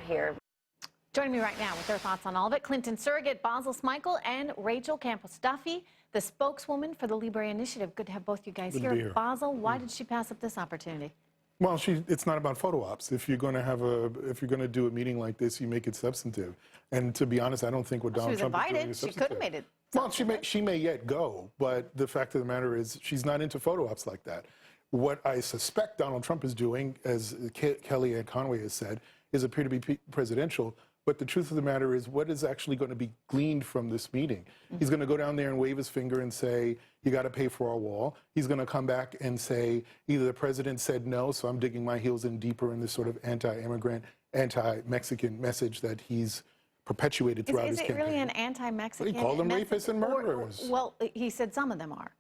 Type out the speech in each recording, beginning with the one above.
here. Joining me right now with their thoughts on all of it, Clinton surrogate Basil Smikle and Rachel Campos-Duffy, the spokeswoman for the LIBRE Initiative. Good to have both you guys here. Basil, why did she pass up this opportunity? Well, it's not about photo ops. If you're going to do a meeting like this, you make it substantive. And to be honest, I don't think what Donald Trump is doing is substantive. She could have made it. Well, she may yet go, but the fact of the matter is she's not into photo ops like that. What I suspect Donald Trump is doing, as Kellyanne Conway has said, is appear to be presidential. But the truth of the matter is, what is actually going to be gleaned from this meeting? He's going to go down there and wave his finger and say, you got to pay for our wall. He's going to come back and say, either the president said no, so I'm digging my heels in deeper in this sort of anti-immigrant, anti-Mexican message that he's perpetuated throughout his campaign. Is it really an anti-Mexican? He called them rapists and murderers. Well, he said some of them are.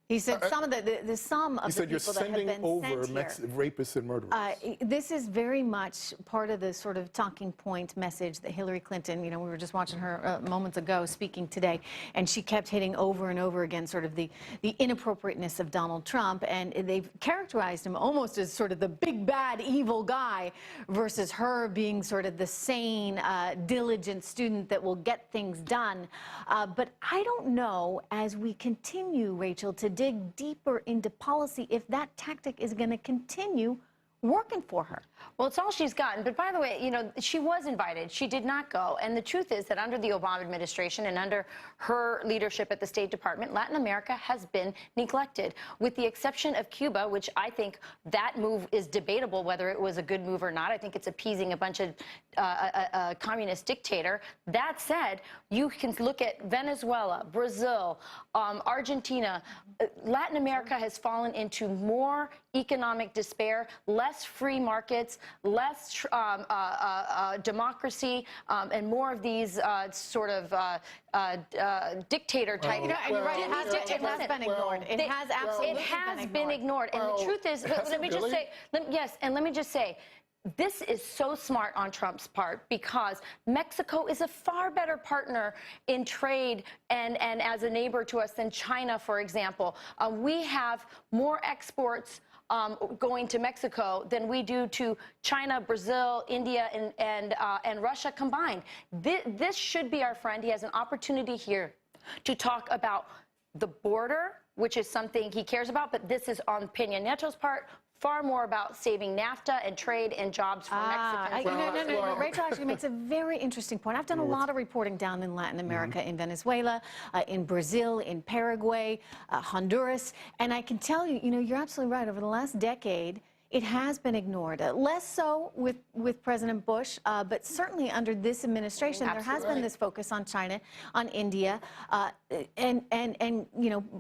He said some of the people that have been sent here. He said you're sending over rapists and murderers. This is very much part of the sort of talking point message that Hillary Clinton, we were just watching her moments ago speaking today, and she kept hitting over and over again sort of the inappropriateness of Donald Trump, and they've characterized him almost as sort of the big, bad, evil guy versus her being sort of the sane, diligent student that will get things done. But I don't know, as we continue, Rachel, to dig deeper into policy, if that tactic is going to continue working for her. Well, it's all she's gotten. But by the way, she was invited. She did not go. And the truth is that under the Obama administration and under her leadership at the State Department, Latin America has been neglected, with the exception of Cuba, which I think that move is debatable whether it was a good move or not. I think it's appeasing a bunch of a communist dictator. That said, you can look at Venezuela, Brazil, Argentina. Latin America has fallen into more economic despair, less free markets, less democracy, and more of these sort of dictator type. And you're right, it has been ignored. It has absolutely been ignored. And the truth is, let me just say, let me just say, this is so smart on Trump's part, because Mexico is a far better partner in trade and as a neighbor to us than China, for example. We have more exports going to Mexico than we do to China, Brazil, India, and Russia combined. This should be our friend. He has an opportunity here to talk about the border, which is something he cares about, but this is on Peña Nieto's part far more about saving NAFTA and trade and jobs for Mexicans. No. Rachel actually makes a very interesting point. I've done a lot of reporting down in Latin America, in Venezuela, in Brazil, in Paraguay, Honduras, and I can tell you, you're absolutely right. Over the last decade, it has been ignored. Less so with President Bush, but certainly under this administration, there has been this focus on China, on India, and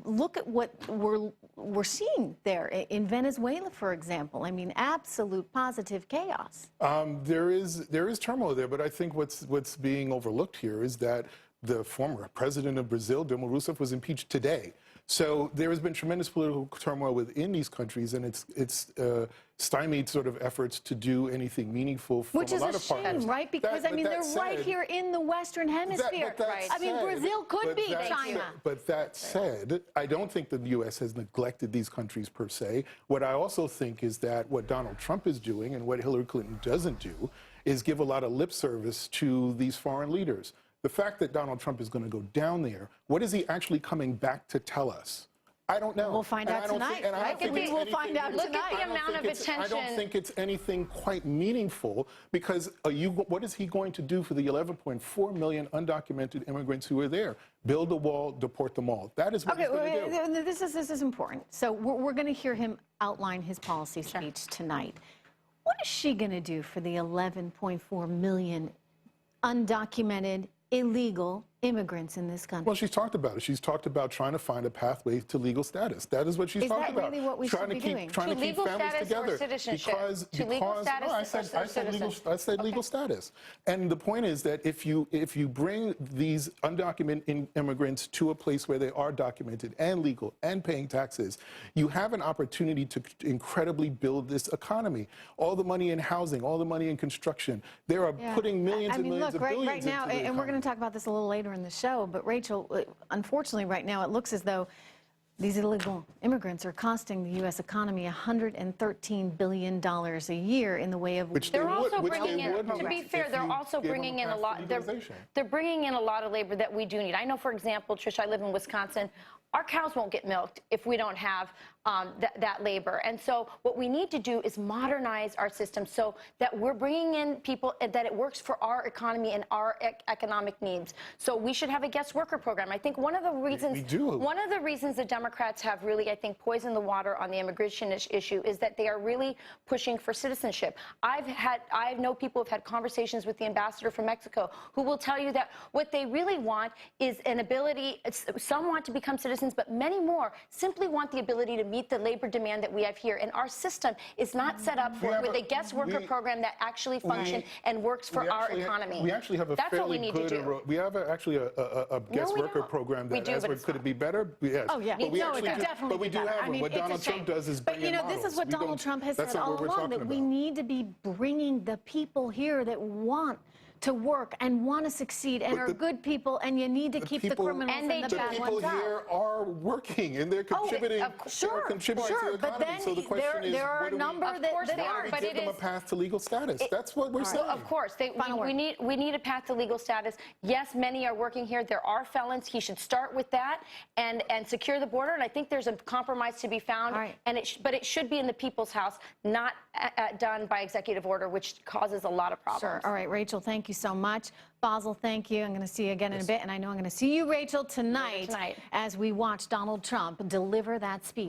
look at what we're seeing there in Venezuela, for example. I mean, absolute positive chaos. There is turmoil there, but I think what's being overlooked here is that the former president of Brazil, Dilma Rousseff, was impeached today. So there has been tremendous political turmoil within these countries, and it's stymied sort of efforts to do anything meaningful from a lot of partners. Which is a shame, right? Because, they're right here in the Western Hemisphere. Brazil could be China. But that said, I don't think the U.S. has neglected these countries per se. What I also think is that what Donald Trump is doing and what Hillary Clinton doesn't do is give a lot of lip service to these foreign leaders. The fact that Donald Trump is going to go down there, what is he actually coming back to tell us? I don't know. We'll find out tonight. We'll find out tonight. Look at the amount of attention. I don't think it's anything quite meaningful, because what is he going to do for the 11.4 million undocumented immigrants who are there? Build a wall, deport them all. That is what he's going to do. This is important. So we're going to hear him outline his policy speech tonight. What is she going to do for the 11.4 million undocumented, illegal immigrants in this country? Well, she's talked about it. She's talked about trying to find a pathway to legal status. That is what she's talked about. Is that really what we should be doing? Trying to keep families together. I said legal status. And the point is that if you bring these undocumented immigrants to a place where they are documented and legal and paying taxes, you have an opportunity to incredibly build this economy. All the money in housing, all the money in construction. They are putting millions and millions of billions right now, and we're going to talk about this a little later in the show, but Rachel, unfortunately right now it looks as though These illegal immigrants are costing the U.S. economy $113 billion a year in the way of... Which They're they also would- bringing which they in, would to be if fair, they're you also gave them bringing a in a path to lot, legalization. they're bringing in a lot of labor that we do need. I know, for example, Trish, I live in Wisconsin. Our cows won't get milked if we don't have that labor. And so what we need to do is modernize our system so that we're bringing in people, that it works for our economy and our economic needs. So we should have a guest worker program. I think one of the reasons, We do. one of the reasons the Democrats have really, I think, poisoned the water on the immigration issue is that they are really pushing for citizenship. I know people who've had conversations with the ambassador from Mexico who will tell you that what they really want is an ability, some want to become citizens, but many more simply want the ability to meet the labor demand that we have here. And our system is not set up for with a guest worker program that actually functions and works for our economy. We actually have a That's what we fairly need to good. do. We have actually a guest we worker don't. program We that do, as but well, it's could it be better? Yes. Oh, yeah. But we No, actually it could do, definitely but we be do better. have I one. mean, What it's a Donald Trump shame. does is bring But, you in know, this models. is what We Donald don't- Trump has that's said not all what we're along, talking that we about. need to be bringing the people here that want to work and want to succeed and are good people, and you need to keep the people- criminals And they and the do. bad People ones out. here are working and they're contributing. Sure, contributing to the but economy. then So the question is, there are what a do we- number Of that course they that are, we but give it them a is- path to legal status. That's what we're saying. Of course, Final word. we need a path to legal status. Yes, many are working here. There are felons. He should start with that and secure the border. And I think there's a compromise to be found. All right. And but it should be in the people's house, not done by executive order, which causes a lot of problems. Sure. All right, Rachel, thank you so much. Basil, thank you. I'm going to see you again in a bit, and I know I'm going to see you, Rachel, tonight Tonight. as we watch Donald Trump deliver that speech.